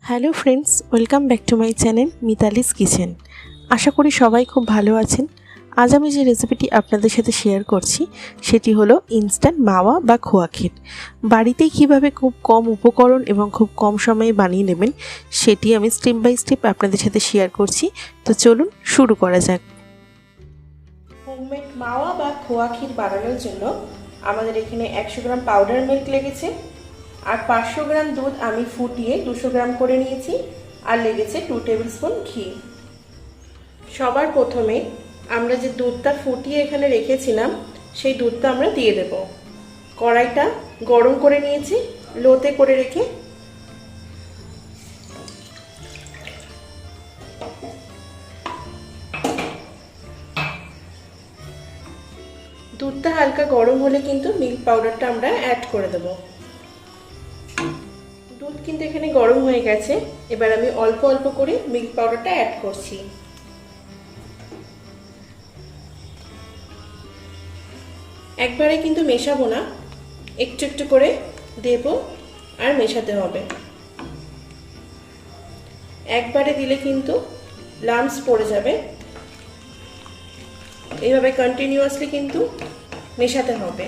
Hello friends, welcome back to my channel Mitali's kitchen. আশা করি সবাই খুব ভালো আছেন। আজ আমি যে রেসিপিটি আপনাদের সাথে শেয়ার করছি সেটি হলো ইনস্ট্যান্ট মাওয়া বা খোয়া ক্ষীর। বাড়িতেই কীভাবে খুব কম উপকরণ এবং খুব কম সময়ে বানিয়ে নেবেন সেটি আমি স্টেপ বাই স্টেপ আপনাদের সাথে শেয়ার করছি। তো চলুন শুরু করা যাক। হোমমেড মাওয়া বা খোয়া ক্ষীর বানানোর জন্য আমাদের এখানে 100 গ্রাম পাউডার মিল্ক লেগেছে, আর 500 গ্রাম দুধ আমি ফুটিয়ে 200 গ্রাম করে নিয়েছি, আর লেগেছে 2 টেবিল স্পুন ঘি। সবার প্রথমে আমরা যে দুধটা ফুটিয়ে এখানে রেখেছিলাম সেই দুধটা আমরা দিয়ে দেব। কড়াইটা গরম করে নিয়েছি লোতে করে রেখে। দুধটা হালকা গরম হলে কিন্তু মিল্ক পাউডারটা আমরা অ্যাড করে দেব। দুধ কিন্তু এখানে গরম হয়ে গেছে, এবার আমি অল্প অল্প করে মিল্ক পাউডারটা অ্যাড করছি। একবারে কিন্তু মেশাবো না, একটু একটু করে দেব আর মেশাতে হবে। একবারে দিলে কিন্তু লাম্পস পড়ে যাবে, এইভাবে কন্টিনিউয়াসলি কিন্তু মেশাতে হবে।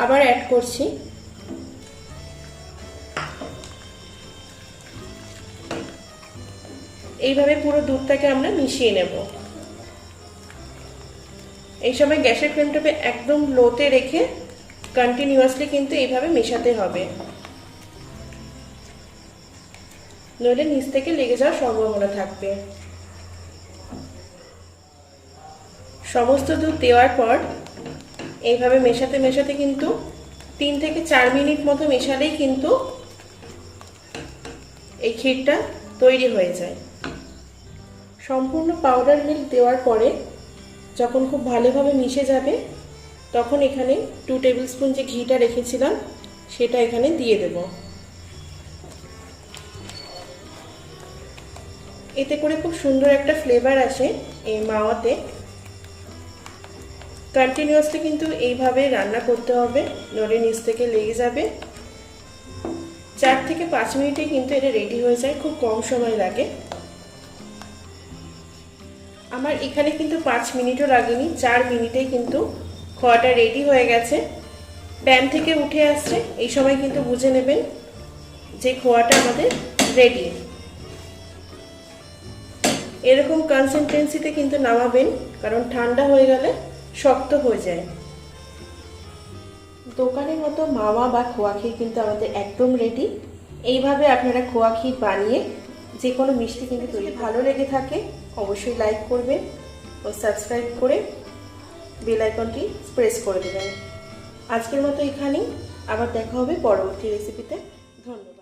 আবার অ্যাড করছি। এইভাবে পুরো দুধটাকে আমরা মিশিয়ে নেব। এই সময় গ্যাসের ফ্লেমটাকে একদম লোতে রেখে কন্টিনিউয়াসলি কিন্তু এইভাবে মেশাতে হবে, নইলে নিচ থেকে লেগে যাওয়ার সম্ভাবনা থাকবে। সমস্ত দুধ দেওয়ার পর এইভাবে মেশাতে মেশাতে কিন্তু 3 থেকে 4 মিনিট মতো মেশালেই কিন্তু এই ক্ষীরটা তৈরি হয়ে যায়। সম্পূর্ণ পাউডার মিল্ক দেওয়ার পরে যখন খুব ভালোভাবে মিশে যাবে তখন এখানে 2 টেবিল স্পুন যে ঘিটা রেখেছিলাম সেটা এখানে দিয়ে দেব। এতে করে খুব সুন্দর একটা ফ্লেভার আসে এই মাওয়াতে। কন্টিনিউয়াসলি কিন্তু এইভাবে রান্না করতে হবে, নড়ে নিচ থেকে লেগে যাবে। 4 থেকে 5 মিনিটে কিন্তু এটা রেডি হয়ে যায়, খুব কম সময় লাগে। আমার এখানে কিন্তু 5 মিনিটও লাগেনি, 4 মিনিটেই কিন্তু খোয়াটা রেডি হয়ে গেছে। প্যান থেকে উঠে আসছে, এই সময় কিন্তু বুঝে নেবেন যে খোয়াটা আমাদের রেডি। এরকম কনসিস্টেন্সিতে কিন্তু নামাবেন, কারণ ঠান্ডা হয়ে গেলে শক্ত হয়ে যায়। দোকানের মতো মাওয়া বা খোয়া ক্ষীর কিন্তু আমাদের একদম রেডি। এইভাবে আপনারা খোয়া ক্ষীর বানিয়ে যে কোনো মিষ্টি কিন্তু তৈরি। ভালো লেগে থাকে অবশ্যই লাইক করবেন ও সাবস্ক্রাইব করে বেল আইকনটি প্রেস করে দেবেন। আজকের মতো এখানেই, আবার দেখা হবে পরবর্তী রেসিপিতে। ধন্যবাদ।